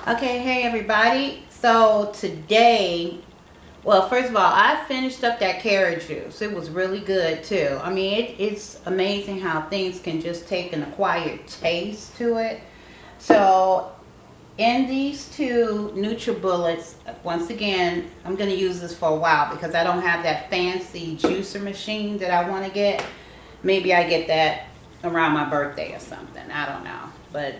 Okay, hey everybody. So today, well, first of all, I finished up that carrot juice. It was really good too. I mean, it's amazing how things can just take an acquired taste to it. So in these two NutriBullets, once again, I'm going to use this for a while because I don't have that fancy juicer machine that I want to get. Maybe I get that around my birthday or something. I don't know. But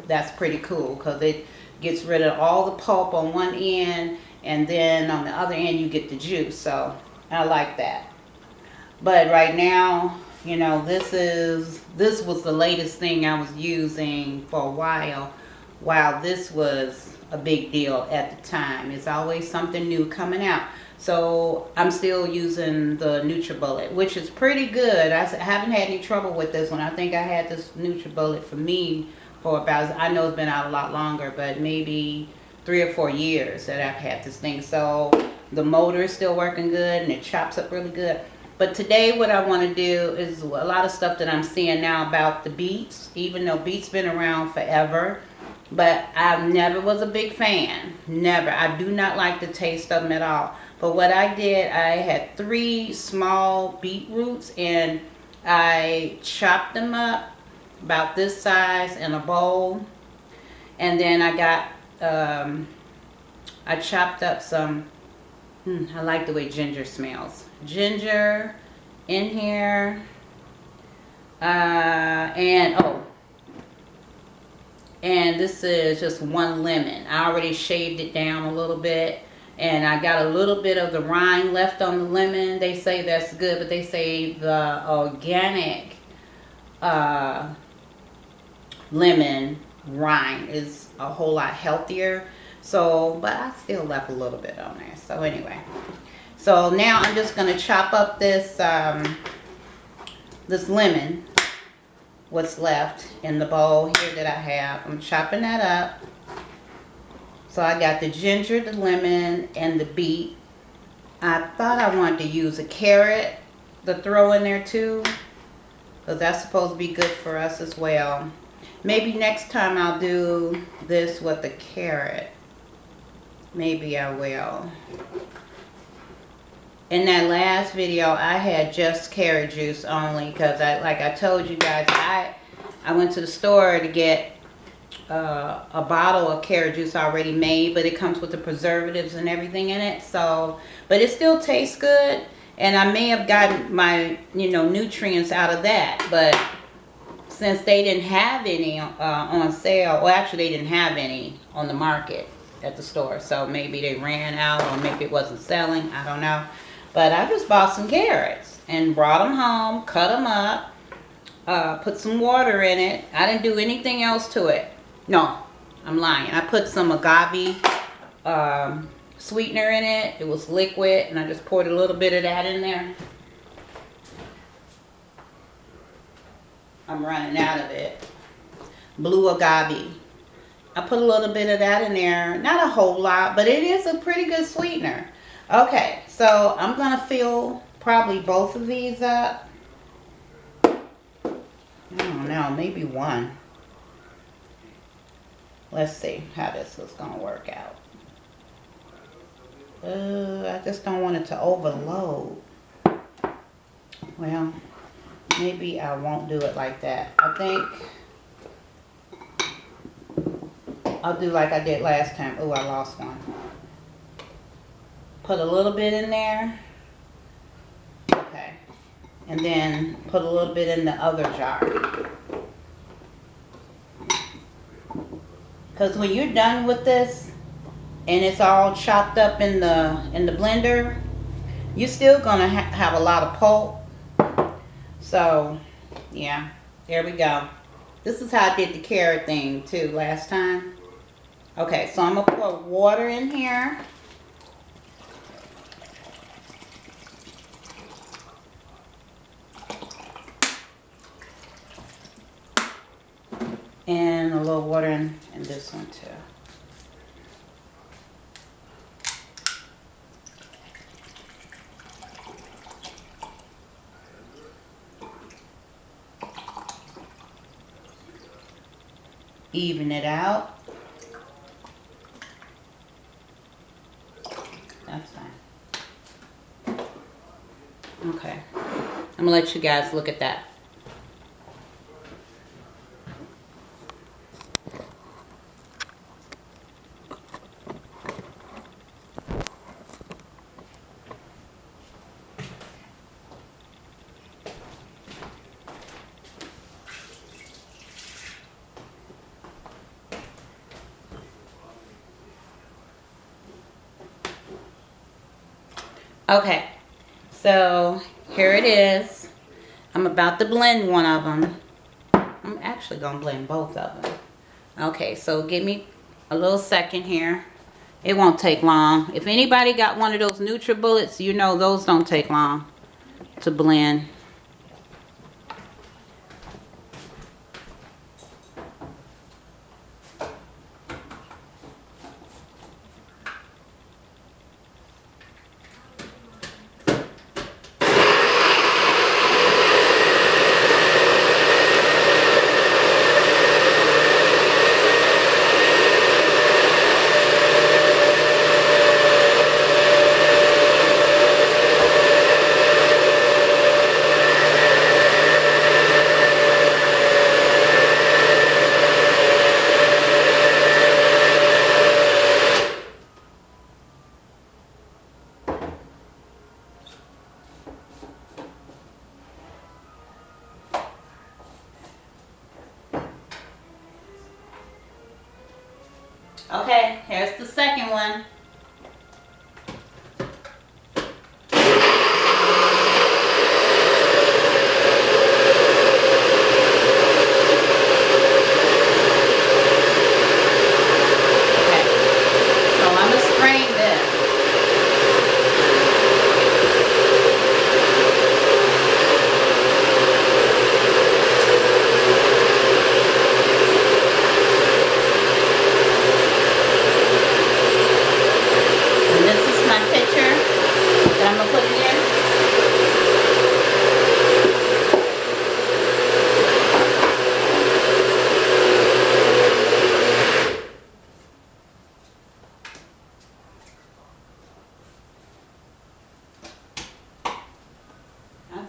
that's pretty cool because it gets rid of all the pulp on one end, and then on the other end you get the juice. So I like that. But right now, you know, this was the latest thing I was using for a while this was a big deal at the time. It's always something new coming out. So I'm still using the NutriBullet, which is pretty good. I haven't had any trouble with this one. I think I had this NutriBullet for me for about, I know it's been out a lot longer, but maybe 3 or 4 years that I've had this thing. So the motor is still working good and it chops up really good. But today what I want to do is a lot of stuff that I'm seeing now about the BEETS, even though BEETS been around forever. But I never was a big fan. Never. I do not like the taste of them at all. But what I did, I had 3 small beetroots and I chopped them up about this size in a bowl. And then I got, I chopped up some, I like the way ginger smells. Ginger in here. And this is just 1 lemon. I already shaved it down a little bit. And I got a little bit of the rind left on the lemon. They say that's good, but they say the organic lemon rind is a whole lot healthier. So, but I still left a little bit on there. So anyway. So now I'm just going to chop up this, this lemon. What's left in the bowl here that I have. I'm chopping that up. So I got the ginger, the lemon, and the beet. I thought I wanted to use a carrot to throw in there too, because that's supposed to be good for us as well. Maybe next time I'll do this with a carrot. Maybe I will. In that last video, I had just carrot juice only because, like I told you guys, I went to the store to get a bottle of carrot juice already made, but it comes with the preservatives and everything in it. So, but it still tastes good, and I may have gotten my, you know, nutrients out of that. But since they didn't have any on sale, well, actually they didn't have any on the market at the store, so maybe they ran out or maybe it wasn't selling. I don't know. But I just bought some carrots and brought them home, cut them up, put some water in it. I didn't do anything else to it. No, I'm lying. I put some agave sweetener in it. It was liquid, and I just poured a little bit of that in there. I'm running out of it. Blue agave. I put a little bit of that in there. Not a whole lot, but it is a pretty good sweetener. Okay, so I'm going to fill probably both of these up. I don't know, maybe one. Let's see how this is going to work out. I just don't want it to overload. Well, maybe I won't do it like that. I think I'll do like I did last time. Oh, I lost one. Put a little bit in there. Okay. And then put a little bit in the other jar. Because when you're done with this and it's all chopped up in the blender, you're still gonna have a lot of pulp. So yeah, there we go. This is how I did the carrot thing too last time. Okay, so I'm gonna pour water in here. And a little water in this one too. Even it out. I'm gonna let you guys look at that. Okay, so here it is. I'm about to blend one of them. I'm actually gonna blend both of them. Okay, so give me a little second here. It won't take long. If anybody got one of those NutriBullets, you know those don't take long to blend. Okay, here's the second one.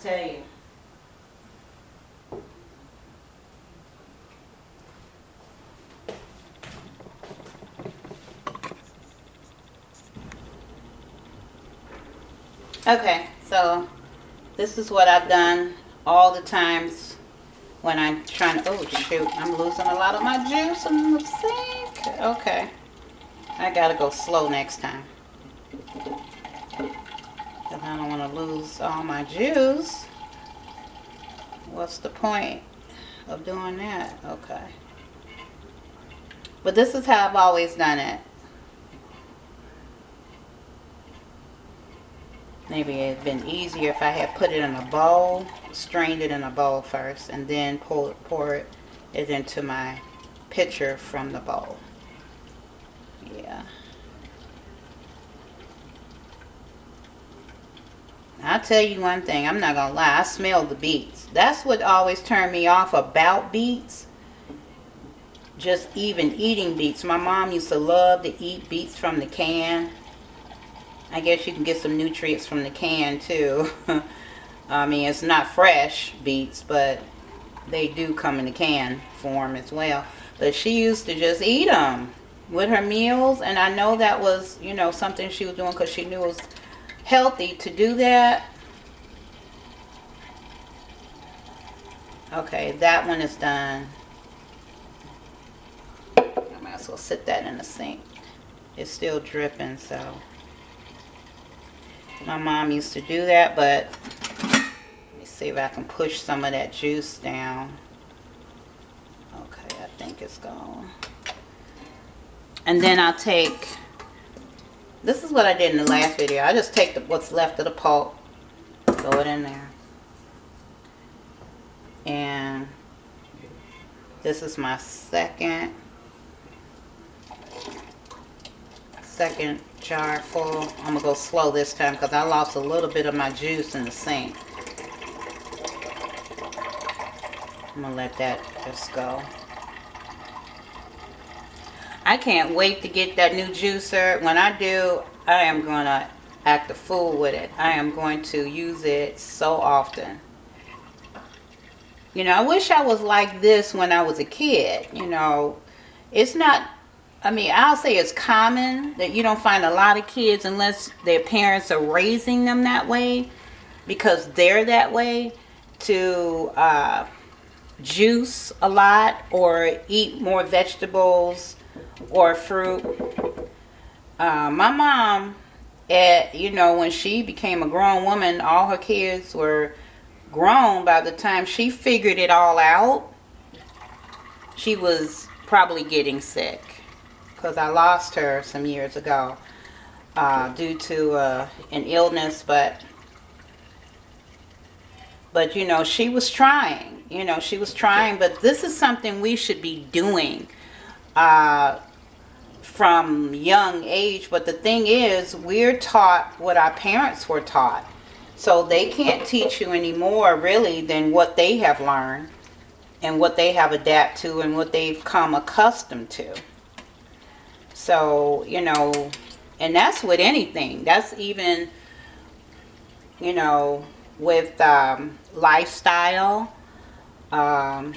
Tell you. Okay, so this is what I've done all the times when I'm trying to, oh shoot, I'm losing a lot of my juice in the sink. Okay, I gotta go slow next time. I don't want to lose all my juice. What's the point of doing that? Okay. But this is how I've always done it. Maybe it'd been easier if I had put it in a bowl, strained it in a bowl first, and then pour it into my pitcher from the bowl. Yeah. I'll tell you one thing, I'm not gonna lie, I smell the beets. That's what always turned me off about beets. Just even eating beets. My mom used to love to eat beets from the can. I guess you can get some nutrients from the can too. I mean, it's not fresh beets, but they do come in the can form as well. But she used to just eat them with her meals, and I know that was, you know, something she was doing because she knew it was healthy to do that. Okay, that one is done. I might as well sit that in the sink. It's still dripping, so my mom used to do that, but let me see if I can push some of that juice down. Okay, I think it's gone. And then I'll take, this is what I did in the last video. I just take what's left of the pulp, throw it in there. And this is my second jar full. I'm going to go slow this time because I lost a little bit of my juice in the sink. I'm going to let that just go. I can't wait to get that new juicer. When I do, I am going to act a fool with it. I am going to use it so often. You know, I wish I was like this when I was a kid. You know, it's not, I mean, I'll say it's common that you don't find a lot of kids unless their parents are raising them that way because they're that way to juice a lot or eat more vegetables or fruit. My mom, you know, when she became a grown woman, all her kids were grown. By the time she figured it all out, she was probably getting sick because I lost her some years ago due to an illness, but you know, she was trying. You know, she was trying, but this is something we should be doing from young age. But the thing is, we're taught what our parents were taught, so they can't teach you any more really than what they have learned and what they have adapted to and what they've come accustomed to. So, you know, and that's with anything. That's even, you know, with lifestyle. I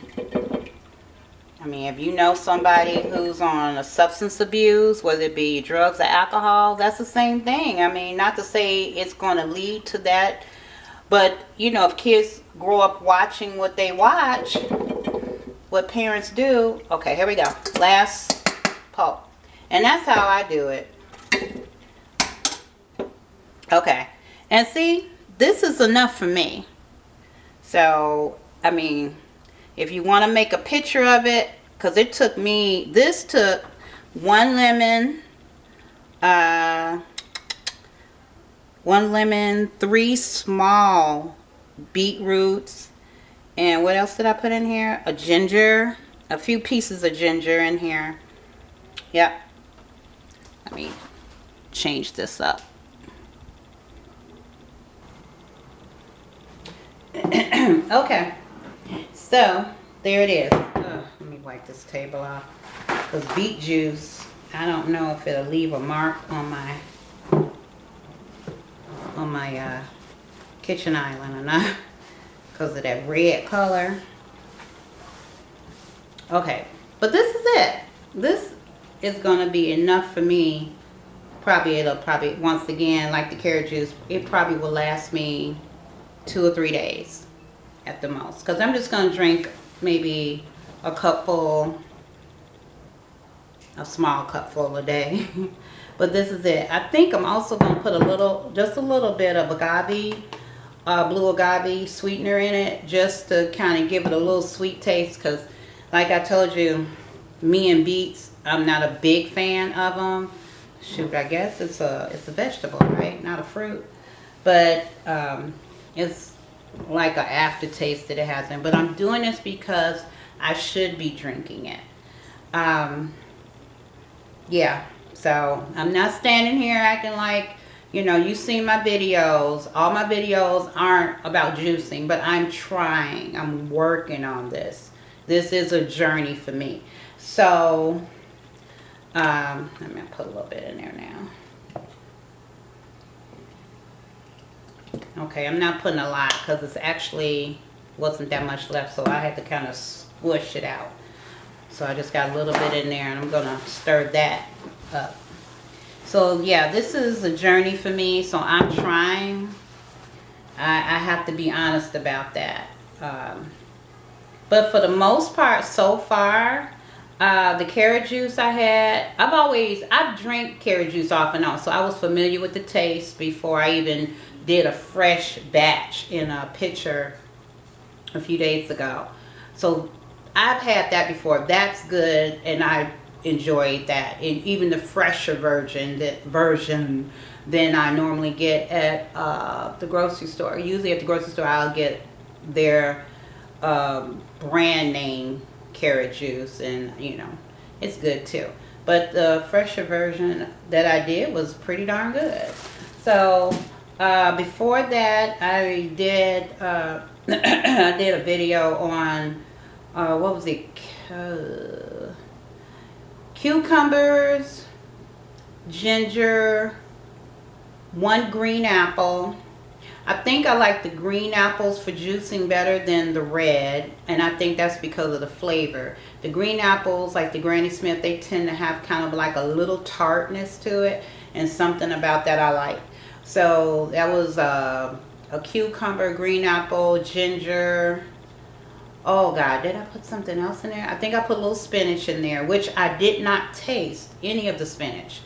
mean, if you know somebody who's on a substance abuse, whether it be drugs or alcohol, that's the same thing. I mean, not to say it's going to lead to that, but, you know, if kids grow up watching what they watch, what parents do. Okay, here we go. Last pull. And that's how I do it. Okay. And see, this is enough for me. So, I mean, if you want to make a picture of it, because it took me, this took 1 lemon, 3 small beetroots, and what else did I put in here? A ginger, a few pieces of ginger in here. Yep. Let me change this up. Okay, so there it is. Let me wipe this table off, because beet juice, I don't know if it'll leave a mark on my kitchen island or not because of that red color. Okay, but this is it. This is gonna be enough for me. It'll probably once again, like the carrot juice, it probably will last me 2 or 3 days at the most, because I'm just going to drink maybe a small cupful a day. But this is it. I think I'm also going to put just a little bit of agave, blue agave sweetener in it, just to kind of give it a little sweet taste, because like I told you, me and beets, I'm not a big fan of them. Shoot, I guess it's a vegetable, right? Not a fruit. But it's like an aftertaste that it has in. But I'm doing this because I should be drinking it. Yeah, so I'm not standing here acting like, you know, you've seen my videos. All my videos aren't about juicing, but I'm trying. I'm working on this. This is a journey for me. So, I'm going to put a little bit in there now. Okay, I'm not putting a lot because it's actually wasn't that much left, so I had to kind of squish it out. So I just got a little bit in there, and I'm going to stir that up. So yeah, this is a journey for me, so I'm trying. I have to be honest about that. But for the most part so far, the carrot juice I've drank carrot juice off and on, so I was familiar with the taste before I even did a fresh batch in a pitcher a few days ago. So I've had that before. That's good, and I enjoyed that. And even the fresher version than I normally get at the grocery store. Usually at the grocery store I'll get their brand name carrot juice, and you know, it's good too. But the fresher version that I did was pretty darn good. So before that, I did I did a video on what was it? Cucumbers, ginger, 1 green apple, I think I like the green apples for juicing better than the red, and I think that's because of the flavor. The green apples, like the Granny Smith, they tend to have kind of like a little tartness to it, and something about that I like. So that was a cucumber, green apple, ginger. Oh God, did I put something else in there? I think I put a little spinach in there, which I did not taste any of the spinach.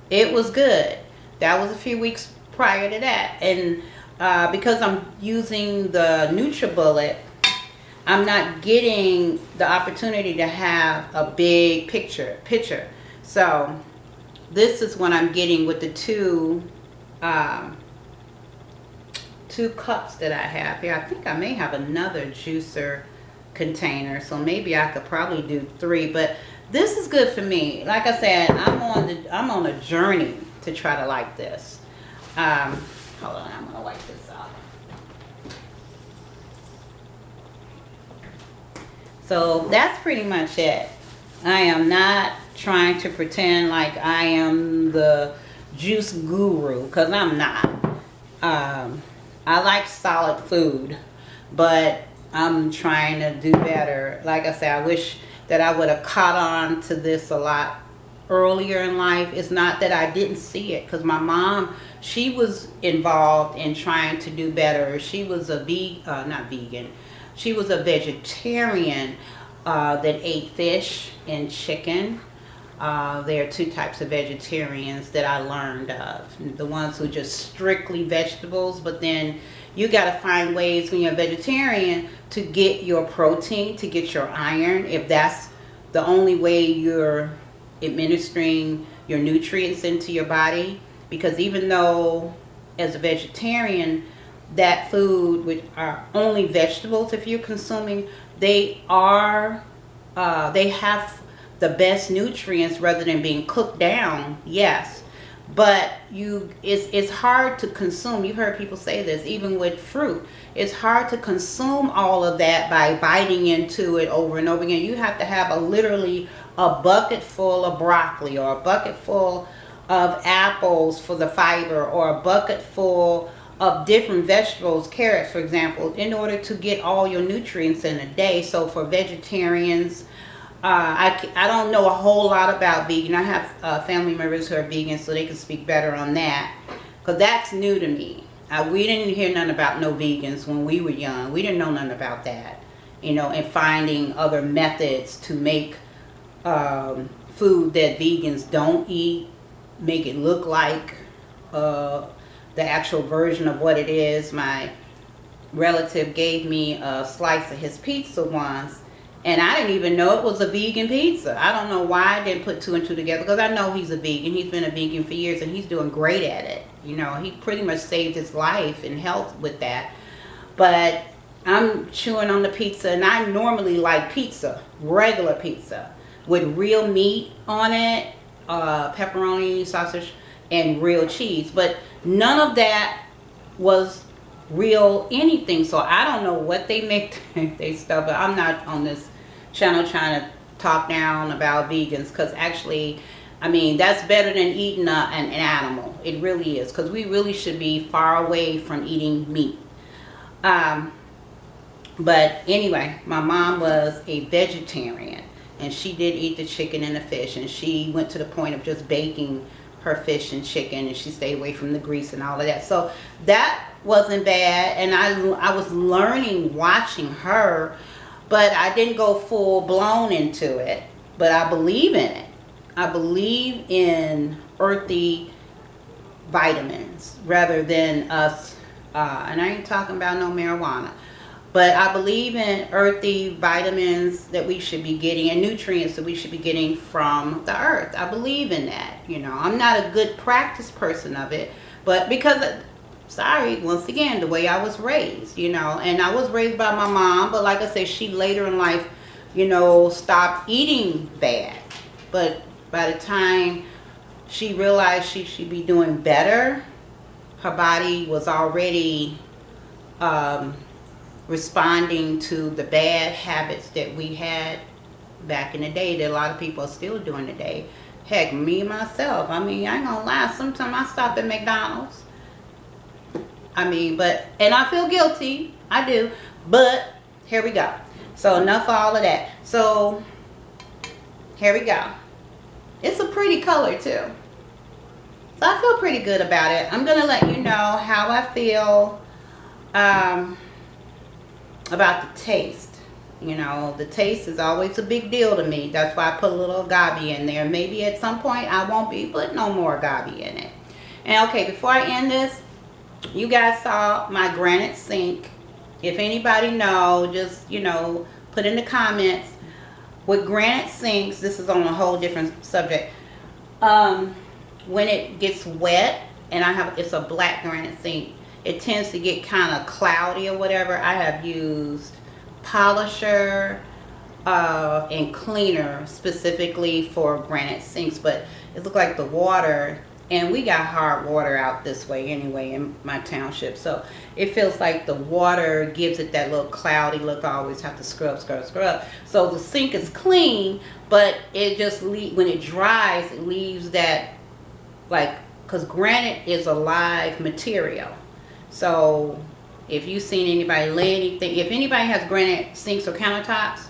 It was good. That was a few weeks prior to that, and because I'm using the NutriBullet, I'm not getting the opportunity to have a big picture. So this is what I'm getting with the two cups that I have here. I think I may have another juicer container, so maybe I could probably do 3, but this is good for me. Like I said, I'm on a journey to try to like this. Hold on, I'm gonna wipe this off. So that's pretty much it. I am not trying to pretend like I am the juice guru, because I'm not. I like solid food, but I'm trying to do better. Like I said, I wish that I would have caught on to this a lot earlier in life. It's not that I didn't see it, because my mom, she was involved in trying to do better. She was a not vegan, she was a vegetarian that ate fish and chicken. There are 2 types of vegetarians that I learned of. The ones who just strictly vegetables, but then you got to find ways when you're a vegetarian to get your protein, to get your iron, if that's the only way you're administering your nutrients into your body. Because even though as a vegetarian, that food, which are only vegetables, if you're consuming, they have the best nutrients rather than being cooked down, yes, but it's hard to consume. You've heard people say this, even with fruit, it's hard to consume all of that by biting into it over and over again. You have to have literally a bucket full of broccoli, or a bucket full of apples for the fiber, or a bucket full of different vegetables, carrots for example, in order to get all your nutrients in a day. So for vegetarians, I don't know a whole lot about vegan. I have family members who are vegan, so they can speak better on that, because that's new to me. We didn't hear nothing about no vegans when we were young. We didn't know nothing about that, you know, and finding other methods to make food that vegans don't eat, make it look like the actual version of what it is. My relative gave me a slice of his pizza once, and I didn't even know it was a vegan pizza. I don't know why I didn't put 2 and 2 together, because I know he's a vegan. He's been a vegan for years, and he's doing great at it. You know, he pretty much saved his life and health with that. But I'm chewing on the pizza, and I normally like pizza, regular pizza, with real meat on it, pepperoni, sausage, and real cheese. But none of that was real anything. So I don't know what they make they stuff. But I'm not on this channel trying to talk down about vegans, because actually, I mean, that's better than eating an animal. It really is, because we really should be far away from eating meat. But anyway, my mom was a vegetarian, and she did eat the chicken and the fish, and she went to the point of just baking her fish and chicken, and she stayed away from the grease and all of that. So that wasn't bad, and I was learning watching her, but I didn't go full blown into it. But I believe in it. I believe in earthy vitamins rather than us, and I ain't talking about no marijuana, but I believe in earthy vitamins that we should be getting, and nutrients that we should be getting from the earth. I believe in that. You know, I'm not a good practice person of it, but because sorry, once again, the way I was raised, you know, and I was raised by my mom, but like I said, she later in life, you know, stopped eating bad. But by the time she realized she should be doing better, her body was already responding to the bad habits that we had back in the day, that a lot of people are still doing today. Heck, me myself, I mean, I ain't gonna lie, sometimes I stop at McDonald's I mean, but, and I feel guilty. I do. But here we go. So enough of all of that. So here we go. It's a pretty color too. So I feel pretty good about it. I'm going to let you know how I feel about the taste. You know, the taste is always a big deal to me. That's why I put a little agave in there. Maybe at some point I won't be putting no more agave in it. And okay, before I end this, you guys saw my granite sink. If anybody know, just, you know, put in the comments. With granite sinks, this is on a whole different subject. When it gets wet, and it's a black granite sink, it tends to get kind of cloudy or whatever. I have used polisher and cleaner specifically for granite sinks, but it looked like the water, and we got hard water out this way anyway in my township, so it feels like the water gives it that little cloudy look. I always have to scrub. So the sink is clean, but it just when it dries, it leaves that, like, because granite is a live material. So if you've seen anybody lay anything, if anybody has granite sinks or countertops,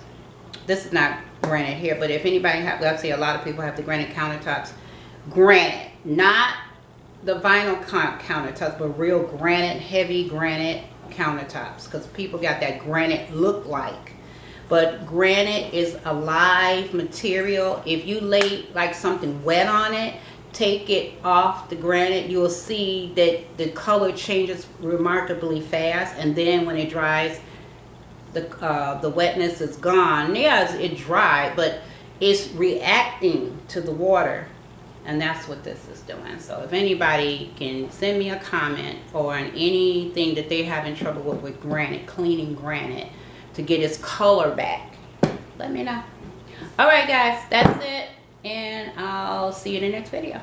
this is not granite here, but if anybody has, I see a lot of people have the granite countertops. Granite, not the vinyl countertops, but real granite, heavy granite countertops, because people got that granite look like. But granite is a live material. If you lay like something wet on it, take it off the granite, you will see that the color changes remarkably fast, and then when it dries, the wetness is gone. Yeah, it dried, but it's reacting to the water, and that's what this is doing. So if anybody can send me a comment or anything that they're having trouble with granite, cleaning granite to get its color back, let me know. All right guys, that's it, and I'll see you in the next video.